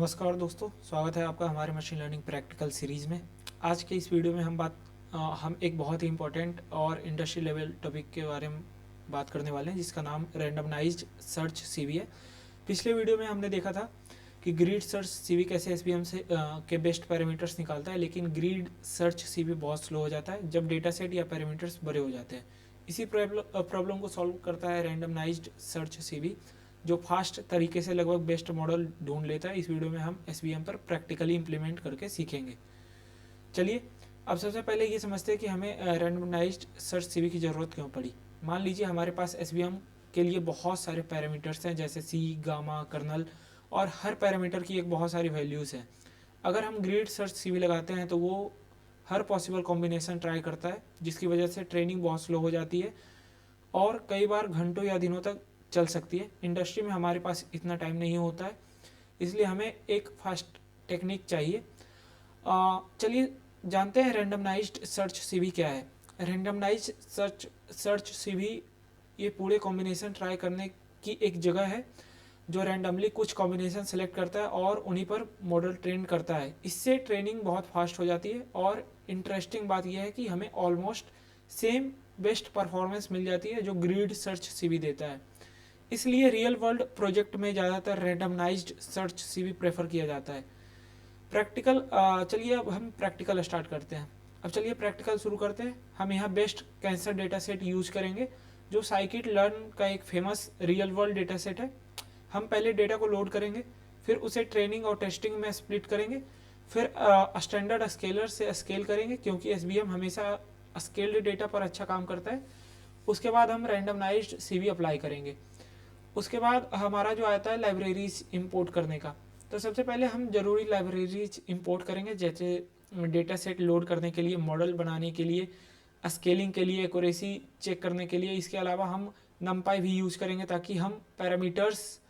नमस्कार दोस्तों, स्वागत है आपका हमारे मशीन लर्निंग प्रैक्टिकल सीरीज़ में। आज के इस वीडियो में हम एक बहुत ही इम्पोर्टेंट और इंडस्ट्री लेवल टॉपिक के बारे में बात करने वाले हैं, जिसका नाम रैंडमनाइज्ड सर्च सीवी है। पिछले वीडियो में हमने देखा था कि ग्रिड सर्च सीवी कैसे एसवीएम से के बेस्ट पैरामीटर्स निकालता है, लेकिन ग्रिड सर्च सीवी बहुत स्लो हो जाता है जब डेटा सेट या पैरामीटर्स बड़े हो जाते हैं। इसी प्रॉब्लम को सॉल्व करता है रैंडमनाइज्ड सर्च सीवी, जो फास्ट तरीके से लगभग बेस्ट मॉडल ढूंढ लेता है। इस वीडियो में हम एसवीएम पर प्रैक्टिकली इंप्लीमेंट करके सीखेंगे। चलिए, अब सबसे पहले ये समझते हैं कि हमें रैंडमाइज्ड सर्च सीवी की ज़रूरत क्यों पड़ी। मान लीजिए हमारे पास एसवीएम के लिए बहुत सारे पैरामीटर्स हैं, जैसे सी, गामा, कर्नल, और हर पैरामीटर की एक बहुत सारी वैल्यूज़ हैं। अगर हम ग्रिड सर्च सीवी लगाते हैं तो वो हर पॉसिबल कॉम्बिनेशन ट्राई करता है, जिसकी वजह से ट्रेनिंग बहुत स्लो हो जाती है और कई बार घंटों या दिनों तक चल सकती है। इंडस्ट्री में हमारे पास इतना टाइम नहीं होता है, इसलिए हमें एक फास्ट टेक्निक चाहिए। चलिए जानते हैं रैंडमनाइज्ड सर्च सीवी क्या है। रैंडमनाइज्ड सर्च सीवी ये पूरे कॉम्बिनेशन ट्राई करने की एक जगह है जो रैंडमली कुछ कॉम्बिनेशन सेलेक्ट करता है और उन्हीं पर मॉडल ट्रेन करता है। इससे ट्रेनिंग बहुत फास्ट हो जाती है और इंटरेस्टिंग बात यह है कि हमें ऑलमोस्ट सेम बेस्ट परफॉर्मेंस मिल जाती है जो ग्रिड सर्च सीवी देता है। इसलिए रियल वर्ल्ड प्रोजेक्ट में ज़्यादातर रैंडमनाइज्ड सर्च सीवी प्रेफर किया जाता है। प्रैक्टिकल चलिए अब हम प्रैक्टिकल स्टार्ट करते हैं। अब चलिए प्रैक्टिकल शुरू करते हैं। हम यहाँ best cancer data set use करेंगे, जो साइकिट लर्न का एक famous real world data set है। हम पहले डेटा को लोड करेंगे, फिर उसे ट्रेनिंग और टेस्टिंग में स्प्लिट करेंगे, फिर स्टैंडर्ड स्केलर से स्केल करेंगे, क्योंकि एसवीएम हमेशा स्केल्ड डेटा पर अच्छा काम करता है। उसके बाद हम रैंडमनाइज्ड सीवी अप्लाई करेंगे। उसके बाद हमारा जो आता है लाइब्रेरीज इंपोर्ट करने का। तो सबसे पहले हम जरूरी लाइब्रेरीज इंपोर्ट करेंगे, जैसे डेटा सेट लोड करने के लिए, मॉडल बनाने के लिए, स्केलिंग के लिए, एक्यूरेसी चेक करने के लिए। इसके अलावा हम नमपाई भी यूज़ करेंगे ताकि हम पैरामीटर्स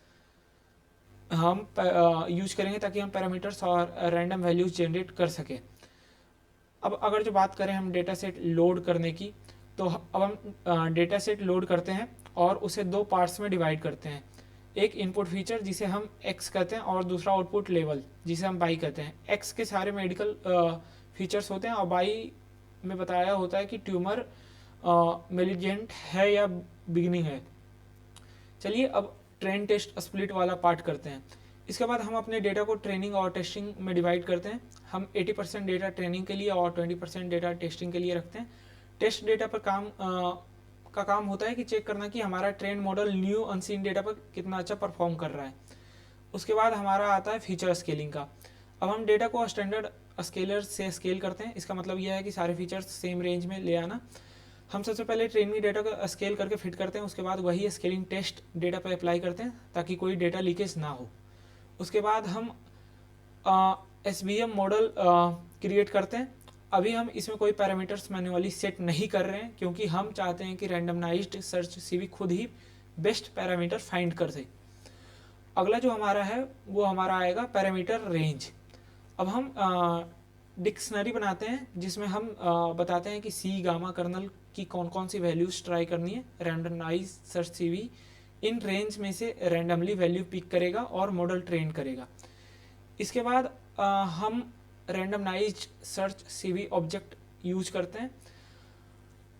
और रैंडम वैल्यूज जनरेट कर सकें। अब अगर जो बात करें हम डेटा सेट लोड करने की, तो अब हम डेटा सेट लोड करते हैं और उसे दो पार्ट्स में डिवाइड करते हैं। एक इनपुट फीचर जिसे हम एक्स कहते हैं और दूसरा आउटपुट लेवल जिसे हम बाई कहते हैं। एक्स के सारे मेडिकल फीचर्स होते हैं और बाई में बताया होता है कि ट्यूमर मेलिजेंट है या बिगिनिंग है। चलिए अब ट्रेन टेस्ट स्प्लिट वाला पार्ट करते हैं। इसके बाद हम अपने डेटा को ट्रेनिंग और टेस्टिंग में डिवाइड करते हैं। हम 80% डेटा ट्रेनिंग के लिए और 20% डेटा टेस्टिंग के लिए रखते हैं। टेस्ट डेटा पर काम होता है कि चेक करना कि हमारा train model new unseen data पर कितना अच्छा परफॉर्म कर रहा है। उसके बाद हमारा आता है फीचर स्केलिंग का। अब हम डेटा को स्टैंडर्ड स्केलर से स्केल करते हैं। इसका मतलब यह है कि सारे फीचर्स सेम रेंज में ले आना। हम सबसे पहले ट्रेनिंग डेटा को स्केल करके फिट करते हैं, उसके बाद वही स्केलिंग टेस्ट डेटा पर अप्लाई करते हैं ताकि कोई डेटा लीकेज ना हो। उसके बाद हम एसवीएम मॉडल क्रिएट करते हैं। अभी हम इसमें कोई पैरामीटर्स मैन्युअली सेट नहीं कर रहे हैं, क्योंकि हम चाहते हैं कि रैंडमनाइज्ड सर्च सीवी खुद ही बेस्ट पैरामीटर फाइंड कर दे। अगला जो हमारा है वो हमारा आएगा पैरामीटर रेंज। अब हम डिक्शनरी बनाते हैं जिसमें हम बताते हैं कि सी, गामा, कर्नल की कौन कौन सी वैल्यूज ट्राई करनी है। रैंडमनाइज सर्च सीवी इन रेंज में से रैंडमली वैल्यू पिक करेगा और मॉडल ट्रेन करेगा। इसके बाद हम रैंडमनाइज्ड सर्च सीवी ऑब्जेक्ट यूज करते हैं,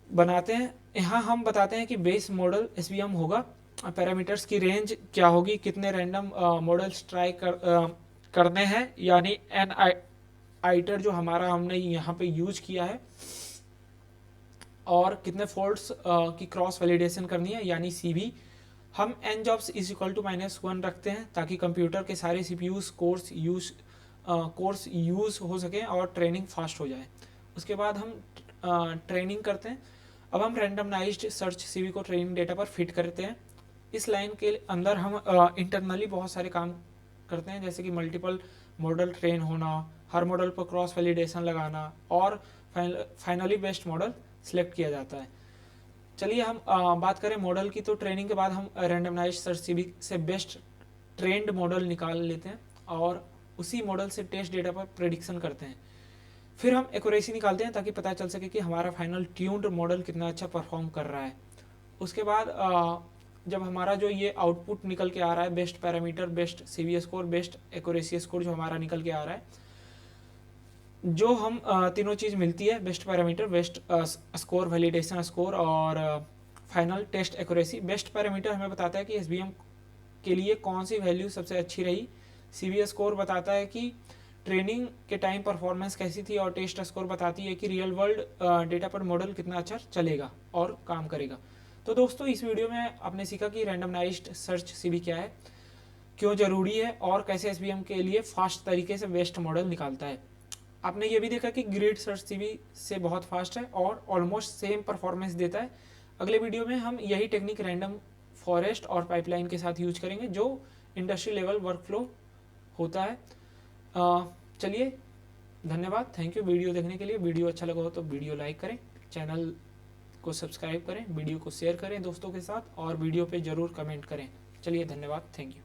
बनाते हैं। यहाँ हम बताते हैं कि बेस मॉडल एसवीएम होगा, पैरामीटर्स की रेंज क्या होगी, कितने रैंडम मॉडल्स ट्राई करने हैं, यानी एन आइटर जो हमारा हमने यहाँ पे यूज किया है, और कितने फॉल्ट्स की क्रॉस वैलिडेशन करनी है, यानी सीवी। हम n jobs is equal to -1 रखते हैं ताकि कंप्यूटर के सारे सीपीयूज कोर्स यूज़ हो सके और ट्रेनिंग फास्ट हो जाए। उसके बाद हम ट्रेनिंग करते हैं। अब हम रैंडमनाइज्ड सर्च सीवी को ट्रेनिंग डेटा पर फिट करते हैं। इस लाइन के अंदर हम इंटरनली बहुत सारे काम करते हैं, जैसे कि मल्टीपल मॉडल ट्रेन होना, हर मॉडल पर क्रॉस वैलिडेशन लगाना, और फाइनली बेस्ट मॉडल सेलेक्ट किया जाता है। चलिए हम बात करें मॉडल की, तो ट्रेनिंग के बाद हम रैंडमनाइज्ड सर्च सीवी से बेस्ट ट्रेंड मॉडल निकाल लेते हैं और उसी मॉडल से टेस्ट डेटा पर प्रेडिक्शन करते हैं। फिर हम एक्यूरेसी निकालते हैं ताकि पता चल सके कि हमारा फाइनल ट्यून्ड मॉडल कितना अच्छा परफॉर्म कर रहा है। उसके बाद जब हमारा जो ये आउटपुट निकल के आ रहा है, best parameter, best CV score, best accuracy score जो हमारा निकल के आ रहा है, जो हम तीनों चीज़ मिलती है, best parameter, best score, validation score और final test accuracy. Best parameter हमें बताता है कि एसबीएम के लिए कौन सी वैल्यू सबसे अच्छी रही, सीवी स्कोर बताता है कि ट्रेनिंग के टाइम परफॉर्मेंस कैसी थी, और टेस्ट स्कोर बताती है कि रियल वर्ल्ड डेटा पर मॉडल कितना अच्छा चलेगा और काम करेगा। तो दोस्तों इस वीडियो में आपने सीखा कि रैंडमनाइज्ड सर्च सीवी क्या है, क्यों ज़रूरी है, और कैसे एसबीएम के लिए फास्ट तरीके से बेस्ट मॉडल निकालता है। आपने ये भी देखा कि ग्रिड सर्च सीवी से बहुत फास्ट है और ऑलमोस्ट सेम परफॉर्मेंस देता है। अगले वीडियो में हम यही टेक्निक रैंडम फॉरेस्ट और पाइपलाइन के साथ यूज करेंगे जो इंडस्ट्री लेवल वर्कफ्लो होता है। चलिए, धन्यवाद, थैंक यू वीडियो देखने के लिए। वीडियो अच्छा लगा हो तो वीडियो लाइक करें, चैनल को सब्सक्राइब करें, वीडियो को शेयर करें दोस्तों के साथ, और वीडियो पे ज़रूर कमेंट करें। चलिए, धन्यवाद, थैंक यू।